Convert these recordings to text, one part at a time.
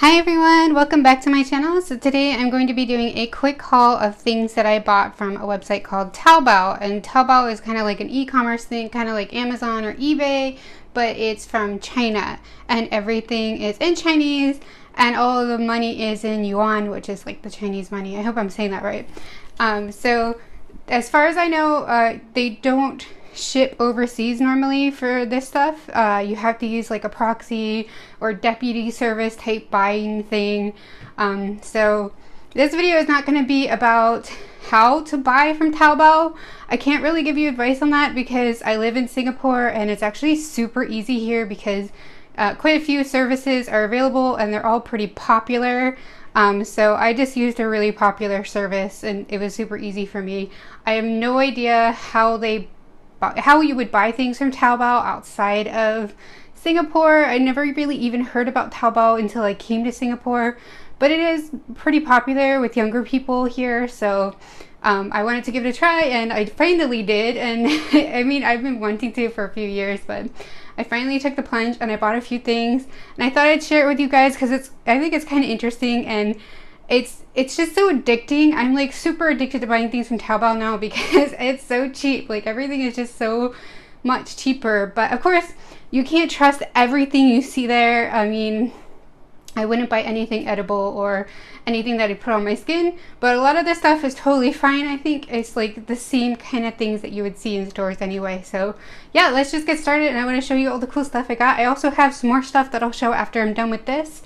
Hi everyone, welcome back to my channel. So today I'm going to be doing a quick haul of things that I bought from a website called Taobao. And Taobao is kind of like an e-commerce thing, kind of like Amazon or eBay, but it's from China and everything is in Chinese and all of the money is in yuan, which is like the Chinese money. I hope I'm saying that right. So as far as I know, they don't ship overseas normally for this stuff. You have to use like a proxy or deputy service type buying thing. So this video is not going to be about how to buy from Taobao. I can't really give you advice on that because I live in Singapore and it's actually super easy here because quite a few services are available and they're all pretty popular. So I just used a really popular service and it was super easy for me. I have no idea how you would buy things from Taobao outside of Singapore. I never really even heard about Taobao until I came to Singapore, but it is pretty popular with younger people here, so I wanted to give it a try and I finally did. And I mean, I've been wanting to for a few years, but I finally took the plunge and I bought a few things and I thought I'd share it with you guys because I think it's kind of interesting and it's just so addicting. I'm like super addicted to buying things from Taobao now because it's so cheap. Like everything is just so much cheaper. But of course, you can't trust everything you see there. I mean, I wouldn't buy anything edible or anything that I put on my skin, but a lot of this stuff is totally fine. I think it's like the same kind of things that you would see in stores anyway. So yeah, let's just get started and I want to show you all the cool stuff I got. I also have some more stuff that I'll show after I'm done with this,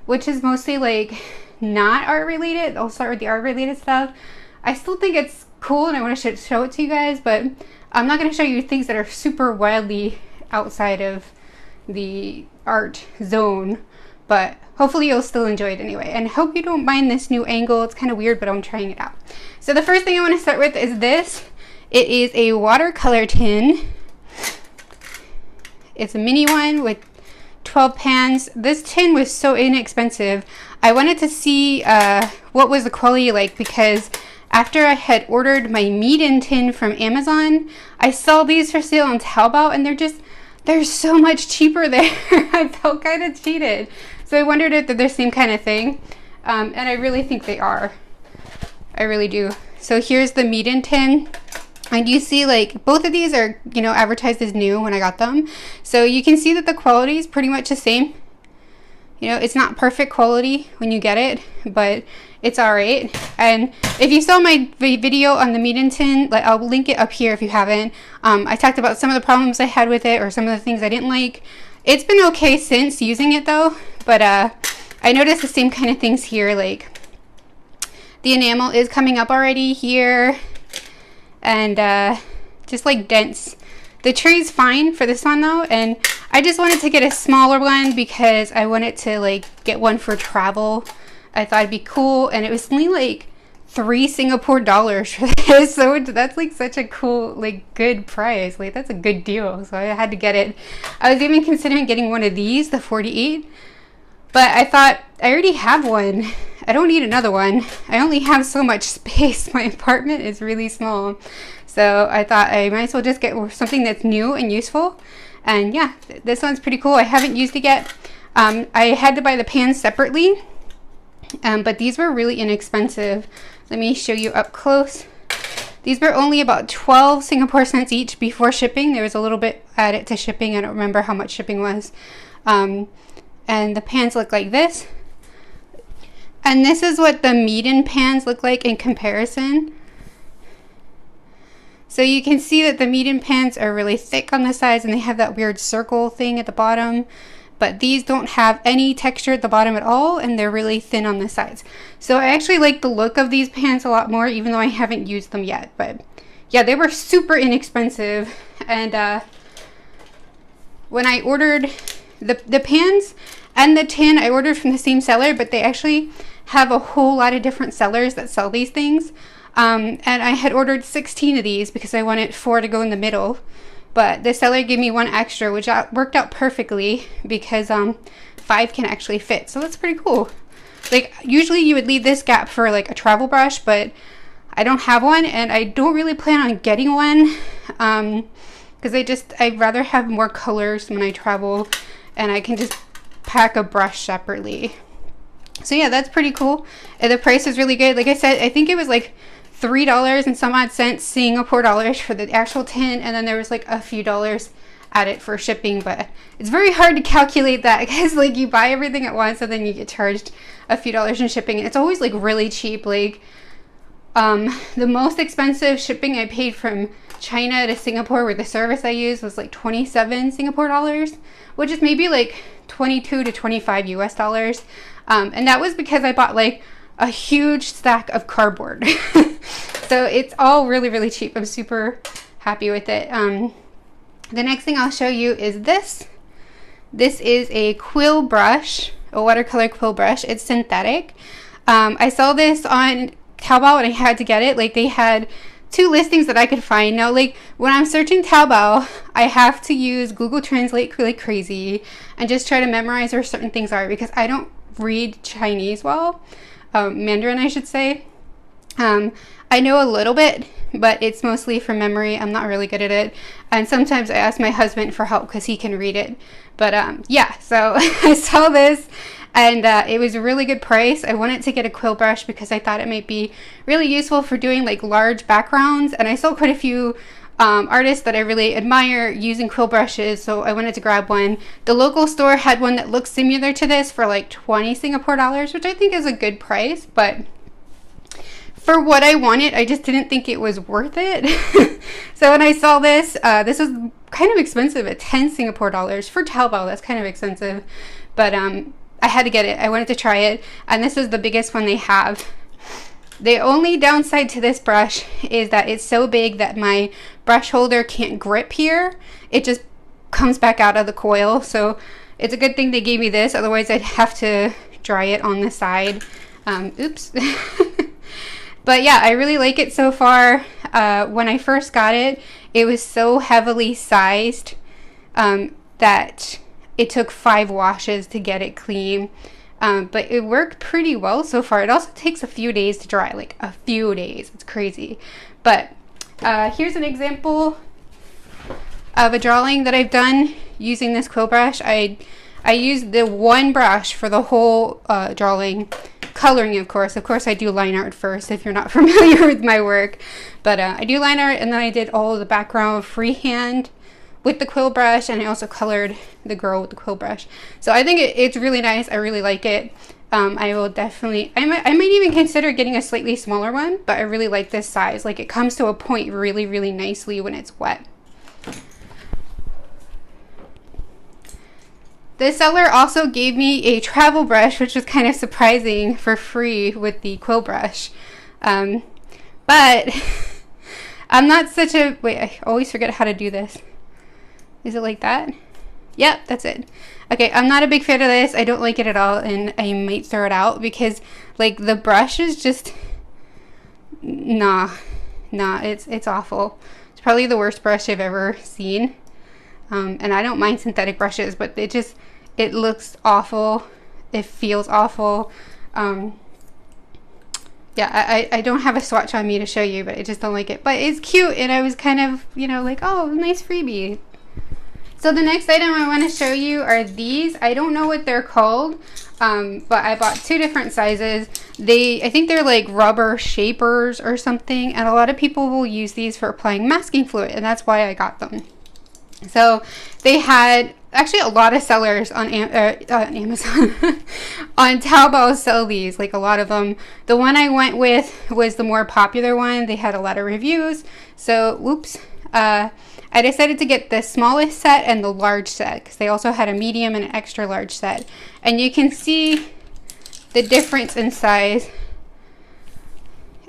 which is mostly like not art related. I'll start with the art related stuff. I still think it's cool and I want to show it to you guys, but I'm not going to show you things that are super wildly outside of the art zone, but hopefully you'll still enjoy it anyway. And hope you don't mind this new angle. It's kind of weird, but I'm trying it out. So the first thing I want to start with is this. It is a watercolor tin. It's a mini one with 12 pans. This tin was so inexpensive. I wanted to see what was the quality like because after I had ordered my meat-in tin from Amazon, I saw these for sale on Taobao and they're so much cheaper there. I felt kind of cheated. So I wondered if they're the same kind of thing. And I really think they are. I really do. So here's the meat-in tin. And you see like both of these are, you know, advertised as new when I got them. So you can see that the quality is pretty much the same. You know, it's not perfect quality when you get it, but it's alright. And if you saw my video on the meat-in tin, like, I'll link it up here if you haven't. I talked about some of the problems I had with it or some of the things I didn't like. It's been okay since using it though, but I noticed the same kind of things here. Like the enamel is coming up already here and just like dents. The tray's fine for this one though, and I just wanted to get a smaller one because I wanted to like get one for travel. I thought it'd be cool, and it was only like $3 Singapore for this, so that's like such a cool, like good price. Like that's a good deal, so I had to get it. I was even considering getting one of these, the 48, but I thought I already have one. I don't need another one. I only have so much space. My apartment is really small. So I thought I might as well just get something that's new and useful. And yeah, this one's pretty cool. I haven't used it yet. I had to buy the pans separately, but these were really inexpensive. Let me show you up close. These were only about 12 Singapore cents each before shipping. There was a little bit added to shipping. I don't remember how much shipping was. And the pans look like this. And this is what the meat-in pans look like in comparison. So you can see that the meat-in pans are really thick on the sides and they have that weird circle thing at the bottom. But these don't have any texture at the bottom at all and they're really thin on the sides. So I actually like the look of these pans a lot more even though I haven't used them yet. But yeah, they were super inexpensive. And when I ordered the pans and the tin, I ordered from the same seller, but they actually have a whole lot of different sellers that sell these things. And I had ordered 16 of these because I wanted 4 to go in the middle, but the seller gave me 1 extra, which worked out perfectly because 5 can actually fit. So that's pretty cool. Like usually you would leave this gap for like a travel brush, but I don't have one and I don't really plan on getting one because I'd rather have more colors when I travel and I can just pack a brush separately. So yeah, that's pretty cool. And the price is really good. Like I said, I think it was like $3 and some odd cents Singapore dollars for the actual tin, and then there was like a few dollars added for shipping. But it's very hard to calculate that because like you buy everything at once and then you get charged a few dollars in shipping, and it's always like really cheap. Like the most expensive shipping I paid from China to Singapore with the service I used was like 27 Singapore dollars, which is maybe like 22 to 25 US dollars. And that was because I bought like a huge stack of cardboard. So it's all really, really cheap. I'm super happy with it. The next thing I'll show you is this. This is a quill brush, a watercolor quill brush. It's synthetic. I saw this on Taobao and I had to get it. Like they had 2 listings that I could find. Now, like when I'm searching Taobao, I have to use Google Translate like crazy and just try to memorize where certain things are because I don't read Chinese well. Mandarin, I should say. I know a little bit, but it's mostly from memory. I'm not really good at it. And sometimes I ask my husband for help because he can read it. But yeah, so I saw this and it was a really good price. I wanted to get a quill brush because I thought it might be really useful for doing like large backgrounds. And I saw quite a few artists that I really admire using quill brushes, so I wanted to grab one. The local store had one that looks similar to this for like 20 Singapore dollars, which I think is a good price, but for what I wanted, I just didn't think it was worth it. So when I saw this, this was kind of expensive at 10 Singapore dollars for Taobao. That's kind of expensive, but I had to get it. I wanted to try it, and this was the biggest one they have. The only downside to this brush is that it's so big that my brush holder can't grip here. It just comes back out of the coil. So it's a good thing they gave me this. Otherwise, I'd have to dry it on the side. Oops. But yeah, I really like it so far. When I first got it, it was so heavily sized that it took 5 washes to get it clean. But it worked pretty well so far. It also takes a few days to dry, like a few days. It's crazy. But here's an example of a drawing that I've done using this quill brush. I used the one brush for the whole drawing. Coloring, of course. Of course, I do line art first if you're not familiar with my work. But I do line art, and then I did all of the background freehand with the quill brush, and I also colored the girl with the quill brush. So I think it's really nice. I really like it. I will definitely, I might even consider getting a slightly smaller one, but I really like this size. Like it comes to a point really, really nicely when it's wet. The seller also gave me a travel brush, which was kind of surprising, for free with the quill brush. But I'm not such a, wait, I always forget how to do this. Is it like that? Yep, that's it. Okay, I'm not a big fan of this. I don't like it at all, and I might throw it out because like the brush is just, nah, it's awful. It's probably the worst brush I've ever seen. And I don't mind synthetic brushes, but it looks awful. It feels awful. Yeah, I don't have a swatch on me to show you, but I just don't like it. But it's cute, and I was kind of, you know, like, oh, nice freebie. So the next item I want to show you are these. I don't know what they're called, but I bought 2 different sizes. I think they're like rubber shapers or something, and a lot of people will use these for applying masking fluid, and that's why I got them. So they had actually a lot of sellers on Amazon on Taobao sell these, like a lot of them. The one I went with was the more popular one. They had a lot of reviews. So whoops, I decided to get the smallest set and the large set because they also had a medium and an extra large set, and you can see the difference in size.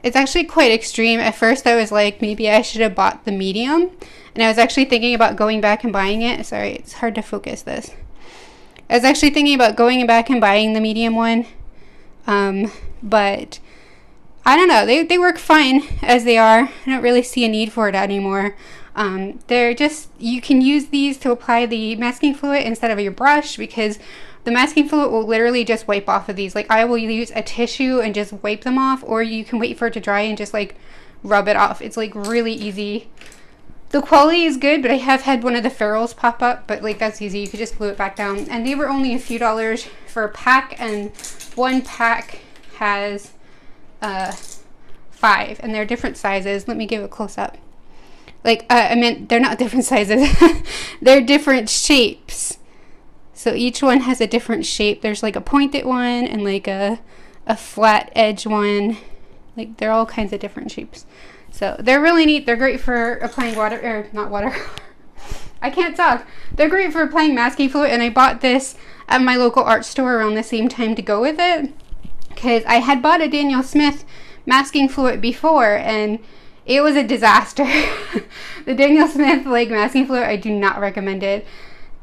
It's actually quite extreme. At first I was like, maybe I should have bought the medium, and I was actually thinking about going back and buying it. Sorry, it's hard to focus this. I was actually thinking about going back and buying the medium one, but I don't know, they work fine as they are. I don't really see a need for it anymore. They're just, you can use these to apply the masking fluid instead of your brush, because the masking fluid will literally just wipe off of these. Like I will use a tissue and just wipe them off, or you can wait for it to dry and just like rub it off. It's like really easy. The quality is good, but I have had one of the ferrules pop up, but like that's easy. You could just glue it back down. And they were only a few dollars for a pack, and one pack has 5, and they're different sizes. Let me give a close up. Like, I meant they're not different sizes. They're different shapes. So each one has a different shape. There's like a pointed one and like a flat edge one. Like they're all kinds of different shapes. So they're really neat. They're great for applying water, or not water. I can't talk. They're great for applying masking fluid, and I bought this at my local art store around the same time to go with it. Because I had bought a Daniel Smith masking fluid before, and it was a disaster. The Daniel Smith like masking fluid, I do not recommend it.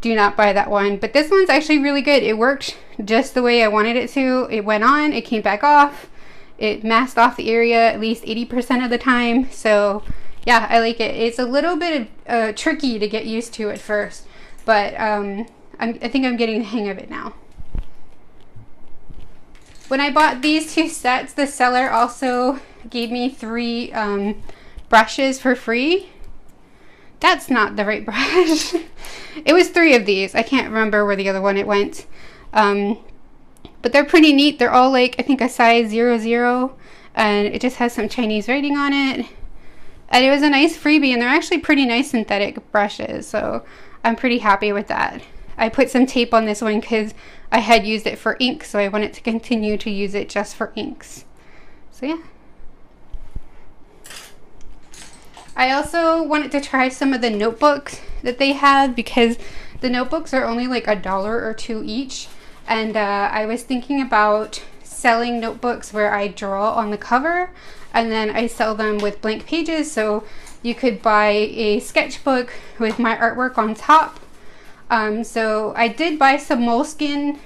Do not buy that one. But this one's actually really good. It worked just the way I wanted it to. It went on, it came back off. It masked off the area at least 80% of the time. So yeah, I like it. It's a little bit tricky to get used to at first, but I think I'm getting the hang of it now. When I bought these 2 sets, the seller also gave me 3 brushes for free. That's not the right brush. It was 3 of these. I can't remember where the other one it went. But they're pretty neat. They're all like, I think a size 00, and it just has some Chinese writing on it. And it was a nice freebie, and they're actually pretty nice synthetic brushes, so I'm pretty happy with that. I put some tape on this one because I had used it for ink, so I wanted to continue to use it just for inks. So yeah. I also wanted to try some of the notebooks that they have, because the notebooks are only like $1 or $2 each. And I was thinking about selling notebooks where I draw on the cover and then I sell them with blank pages. So you could buy a sketchbook with my artwork on top. So I did buy some Moleskine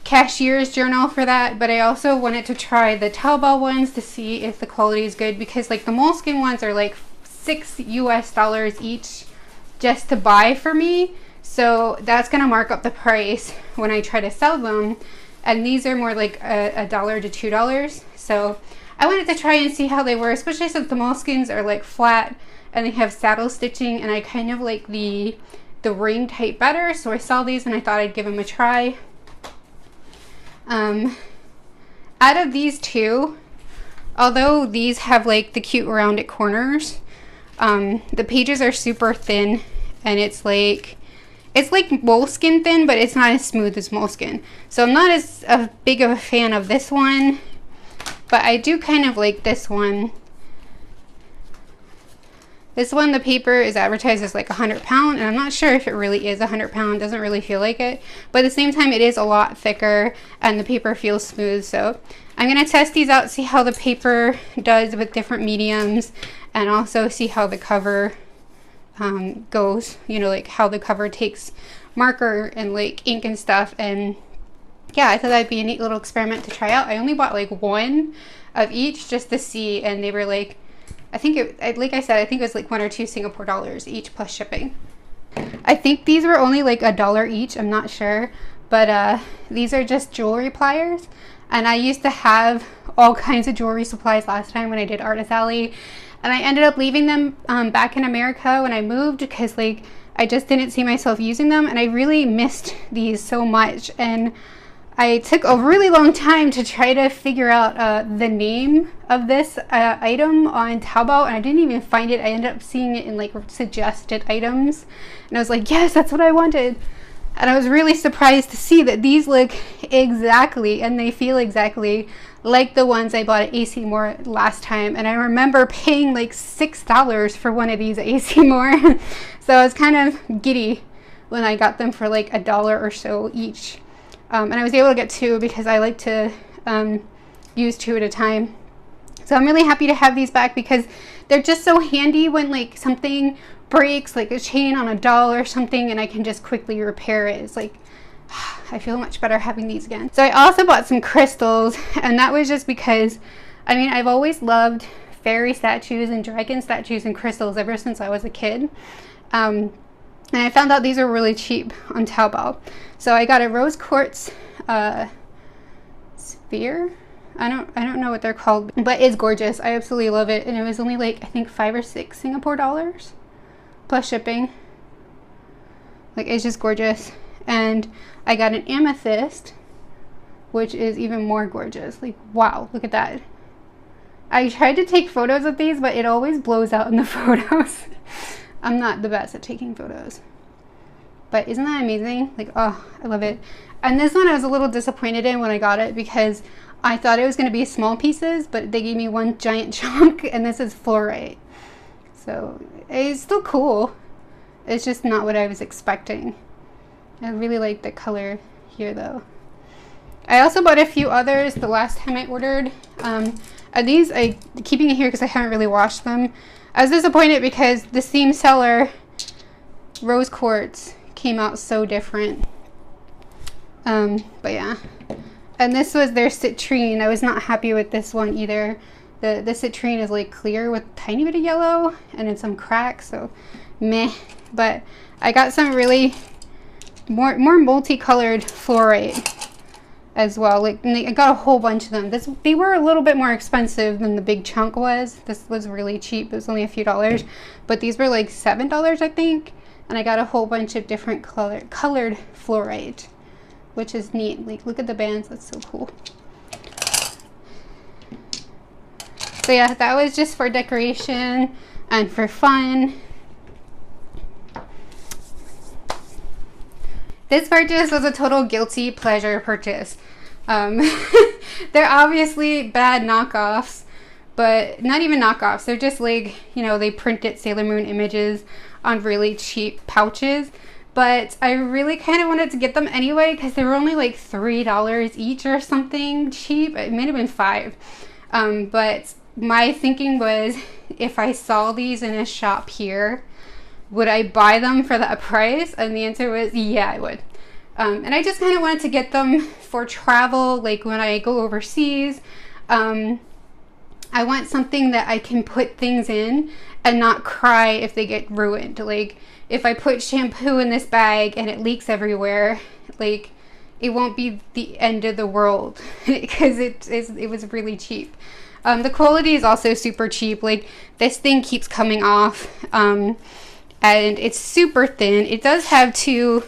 cashier's journal for that, but I also wanted to try the Taobao ones to see if the quality is good, because like the Moleskine ones are like $6 US each just to buy for me. So that's gonna mark up the price when I try to sell them, and these are more like $1 to $2. So I wanted to try and see how they were, especially since the Moleskines are like flat and they have saddle stitching, and I kind of like the ring type better. So I saw these and I thought I'd give them a try. Out of these 2, although these have like the cute rounded corners, the pages are super thin, and it's like moleskin thin, but it's not as smooth as moleskin. So I'm not as big of a fan of this one, but I do kind of like this one. This one, the paper is advertised as like 100 pound, and I'm not sure if it really is 100 pound. Doesn't really feel like it, but at the same time it is a lot thicker and the paper feels smooth. So I'm gonna test these out, see how the paper does with different mediums, and also see how the cover goes, you know, like how the cover takes marker and like ink and stuff. And yeah, I thought that'd be a neat little experiment to try out. I only bought like 1 of each just to see, and they were like, I think it, like I said, I think it was like $1 or $2 Singapore dollars each plus shipping. I think these were only like $1 each, I'm not sure, but these are just jewelry pliers, and I used to have all kinds of jewelry supplies last time when I did Artist Alley, and I ended up leaving them back in America when I moved, because like I just didn't see myself using them, and I really missed these so much. And I took a really long time to try to figure out the name of this item on Taobao, and I didn't even find it. I ended up seeing it in like suggested items, and I was like, yes, that's what I wanted. And I was really surprised to see that these look exactly, and they feel exactly like the ones I bought at AC Moore last time. And I remember paying like $6 for one of these at AC Moore. So I was kind of giddy when I got them for like $1 or so each. And I was able to get 2 because I like to use 2 at a time. So I'm really happy to have these back, because they're just so handy when like something breaks, like a chain on a doll or something, and I can just quickly repair it. It's like, I feel much better having these again. So I also bought some crystals, and that was just because, I mean, I've always loved fairy statues and dragon statues and crystals ever since I was a kid. And I found out these are really cheap on Taobao. So I got a rose quartz sphere. I don't know what they're called, but it's gorgeous. I absolutely love it. And it was only like, I think 5 or 6 Singapore dollars plus shipping. Like, it's just gorgeous. And I got an amethyst, which is even more gorgeous. Like, wow, look at that. I tried to take photos of these, but it always blows out in the photos. I'm not the best at taking photos. But isn't that amazing? Like, oh, I love it. And this one I was a little disappointed in when I got it because I thought it was going to be small pieces, but they gave me one giant chunk, and this is fluorite. So it's still cool. It's just not what I was expecting. I really like the color here though. I also bought a few others the last time I ordered. And these I'm keeping it here because I haven't really washed them. I was disappointed because the same seller, rose quartz, came out so different. But yeah. And this was their citrine. I was not happy with this one either. The citrine is like clear with a tiny bit of yellow and in some cracks, so meh. But I got some really more multicolored fluorite as well. Like, I got a whole bunch of them. They were a little bit more expensive than the big chunk was. This was really cheap. It was only a few dollars, but these were like $7, I think. And I got a whole bunch of different colored fluorite, which is neat. Like, look at the bands. That's so cool. So yeah, that was just for decoration and for fun. This purchase was a total guilty pleasure purchase. They're obviously bad knockoffs, but not even knockoffs. They're just like, you know, they printed Sailor Moon images on really cheap pouches. But I really kind of wanted to get them anyway because they were only like $3 each or something cheap. It might have been $5. But my thinking was, if I saw these in a shop here, would I buy them for that price? And the answer was, yeah, I would. And I just kind of wanted to get them for travel, like when I go overseas. I want something that I can put things in and not cry if they get ruined. Like, if I put shampoo in this bag and it leaks everywhere, like, it won't be the end of the world because it was really cheap. The quality is also super cheap. Like, this thing keeps coming off. And it's super thin. It does have two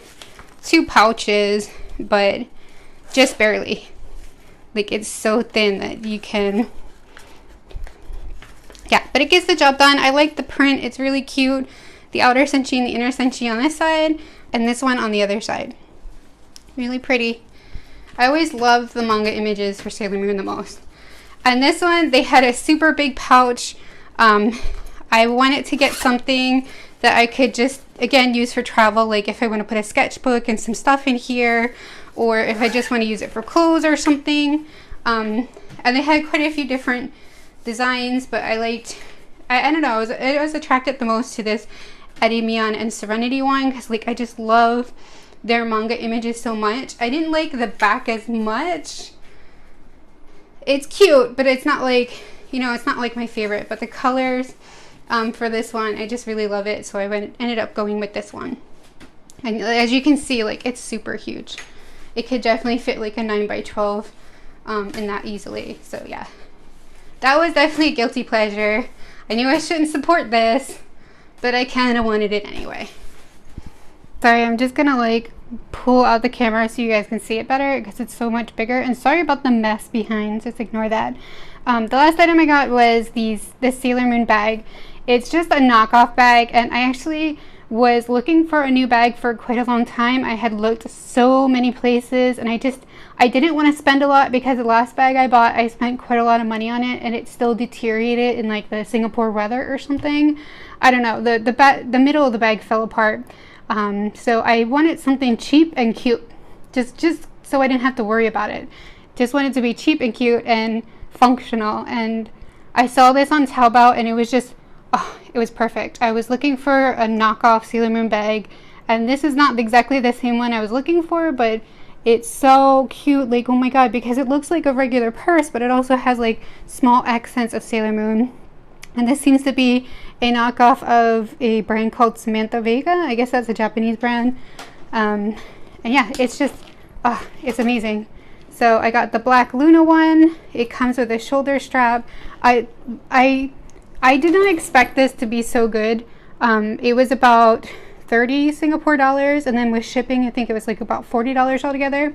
pouches, but just barely. Like, it's so thin that you can, yeah, but it gets the job done. I like the print. It's really cute. The outer senshi and the inner senshi on this side, and this one on the other side. Really pretty. I always love the manga images for Sailor Moon the most. And this one, they had a super big pouch. I wanted to get something that I could just, again, use for travel, like if I want to put a sketchbook and some stuff in here, or if I just want to use it for clothes or something. And they had quite a few different designs, but I liked, I don't know, I was attracted the most to this Erimion and Serenity one, because like I just love their manga images so much. I didn't like the back as much. It's cute, but it's not like, you know, it's not like my favorite, but the colors for this one, I just really love it, so I ended up going with this one. And as you can see, like, it's super huge. It could definitely fit like a 9x12 in that easily. So yeah, that was definitely a guilty pleasure. I knew I shouldn't support this, but I kind of wanted it anyway. Sorry, I'm just gonna like pull out the camera so you guys can see it better because it's so much bigger. And sorry about the mess behind, just ignore that. The last item I got was this Sailor Moon bag. It's just a knockoff bag, and I actually was looking for a new bag for quite a long time. I had looked so many places, and I didn't want to spend a lot because the last bag I bought, I spent quite a lot of money on it, and it still deteriorated in like the Singapore weather or something. I don't know, the middle of the bag fell apart. So I wanted something cheap and cute, just so I didn't have to worry about it. Just wanted to be cheap and cute and functional. And I saw this on Taobao, and it was just, oh, it was perfect. I was looking for a knockoff Sailor Moon bag, and this is not exactly the same one I was looking for, but it's so cute. Like, oh my god, because it looks like a regular purse, but it also has like small accents of Sailor Moon. And this seems to be a knockoff of a brand called Samantha Vega. I guess that's a Japanese brand. And yeah, it's just, oh, it's amazing. So I got the black Luna one. It comes with a shoulder strap. I did not expect this to be so good. It was about 30 Singapore dollars, and then with shipping I think it was like about $40 altogether.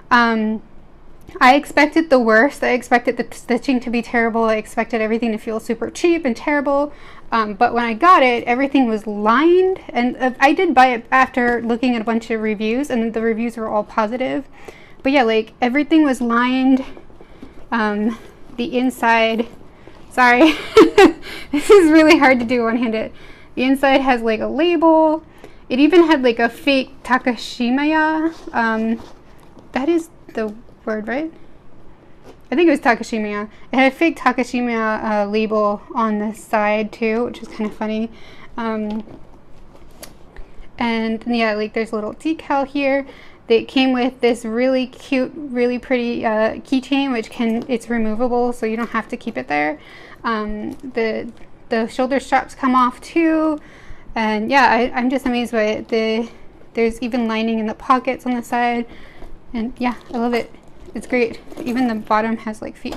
I expected the worst. I expected the stitching to be terrible. I expected everything to feel super cheap and terrible. But when I got it, everything was lined, and I did buy it after looking at a bunch of reviews, and the reviews were all positive. But yeah, like everything was lined. The inside, sorry, this is really hard to do one-handed. The inside has like a label. It even had like a fake Takashimaya. That is the word, right? I think it was Takashimaya. It had a fake Takashimaya label on the side too, which is kind of funny. And yeah, like there's a little decal here. They came with this really cute, really pretty keychain, which it's removable, so you don't have to keep it there. The shoulder straps come off too, and yeah, I'm just amazed by it. There's even lining in the pockets on the side, and yeah, I love it. It's great. Even the bottom has like feet.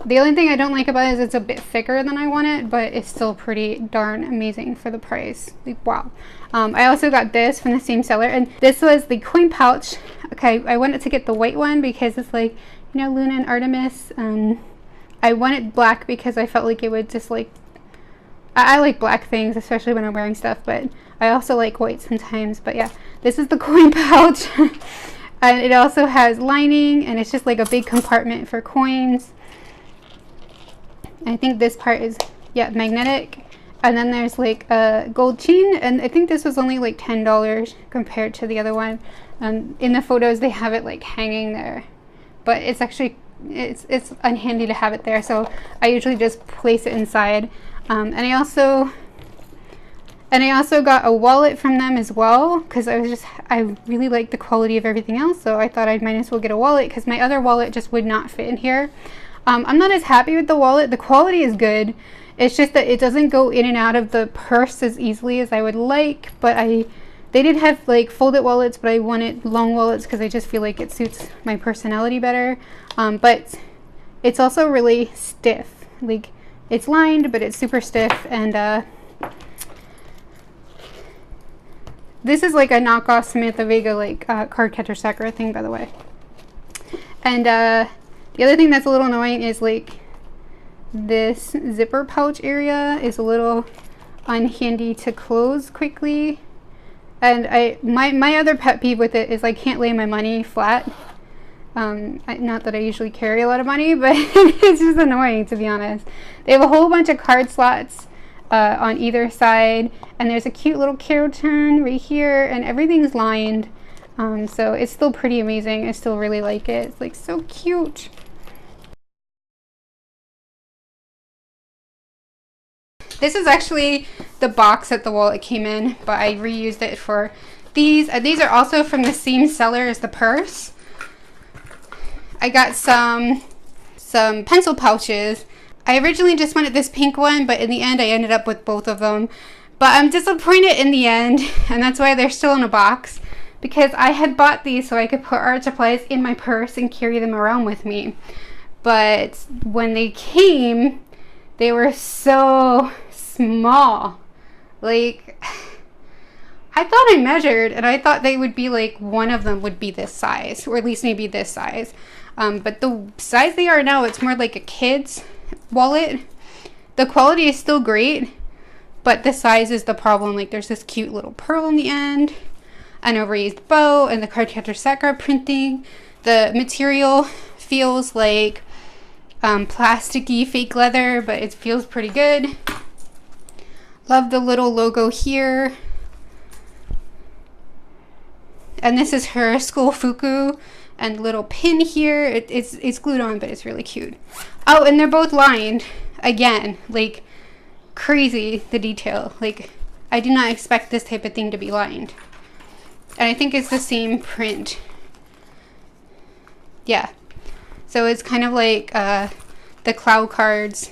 The only thing I don't like about it is it's a bit thicker than I want it, but it's still pretty darn amazing for the price. Like, wow. I also got this from the same seller, and this was the coin pouch. Okay, I wanted to get the white one because it's like, you know, Luna and Artemis. I wanted black because I felt like it would just like, I like black things, especially when I'm wearing stuff, but I also like white sometimes. But yeah, this is the coin pouch. And it also has lining, and it's just like a big compartment for coins. I think this part is, yeah, magnetic. And then there's like a gold chain, and I think this was only like $10 compared to the other one. In the photos they have it like hanging there, but it's actually, it's unhandy to have it there, so I usually just place it inside. And I also got a wallet from them as well, because I really like the quality of everything else, so I thought I might as well get a wallet because my other wallet just would not fit in here. I'm not as happy with the wallet. The quality is good. It's just that it doesn't go in and out of the purse as easily as I would like, but they did have like folded wallets, but I wanted long wallets because I just feel like it suits my personality better. But it's also really stiff. Like, it's lined, but it's super stiff, and this is like a knockoff Samantha Vega like card catcher Sakura thing, by the way. And the other thing that's a little annoying is like this zipper pouch area is a little unhandy to close quickly. And my other pet peeve with it is I can't lay my money flat. Not that I usually carry a lot of money, but it's just annoying, to be honest. They have a whole bunch of card slots on either side, and there's a cute little carol turn right here, and everything's lined. So it's still pretty amazing. I still really like it. It's like so cute. This is actually the box that the wallet came in, but I reused it for these. These are also from the same seller as the purse. I got some pencil pouches. I originally just wanted this pink one, but in the end I ended up with both of them. But I'm disappointed in the end, and that's why they're still in a box, because I had bought these so I could put art supplies in my purse and carry them around with me. But when they came, they were so small. Like, I thought I measured, and I thought they would be like, one of them would be this size, or at least maybe this size. But the size they are now, it's more like a kid's wallet. The quality is still great, but the size is the problem. Like, there's this cute little pearl in the end, and a raised bow, and the card catcher Sakura printing. The material feels like plasticky fake leather, but it feels pretty good. Love the little logo here. And this is her school fuku, and little pin here. It's glued on, but it's really cute. Oh, and they're both lined again. Like, crazy, the detail. Like, I did not expect this type of thing to be lined. And I think it's the same print. Yeah. So it's kind of like the cloud cards,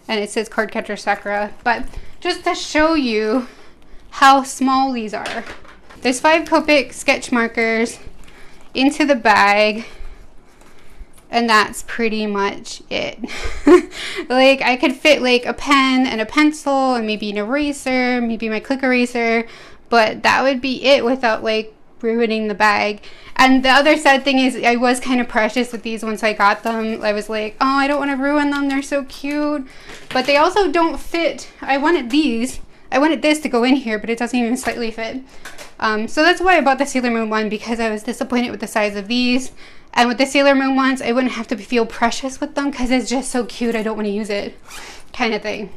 and it says card catcher Sakura. But just to show you how small these are, there's 5 Copic sketch markers into the bag. And that's pretty much it. Like, I could fit like a pen and a pencil and maybe an eraser, maybe my click eraser, but that would be it without like ruining the bag. And the other sad thing is I was kind of precious with these once I got them. I was like, oh, I don't want to ruin them, they're so cute. But they also don't fit. I wanted this to go in here, but it doesn't even slightly fit. So that's why I bought the Sailor Moon one, because I was disappointed with the size of these. And with the Sailor Moon ones, I wouldn't have to feel precious with them because it's just so cute, I don't want to use it, kind of thing.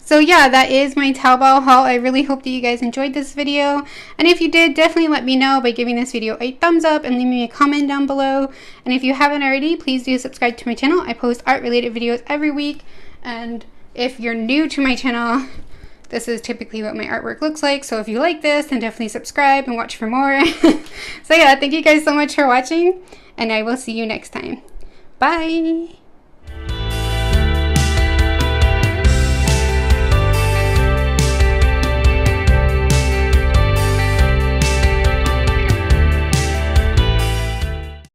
So yeah, that is my Taobao haul. I really hope that you guys enjoyed this video. And if you did, definitely let me know by giving this video a thumbs up and leaving me a comment down below. And if you haven't already, please do subscribe to my channel. I post art-related videos every week. And if you're new to my channel, this is typically what my artwork looks like. So if you like this, then definitely subscribe and watch for more. So yeah, thank you guys so much for watching, and I will see you next time. Bye!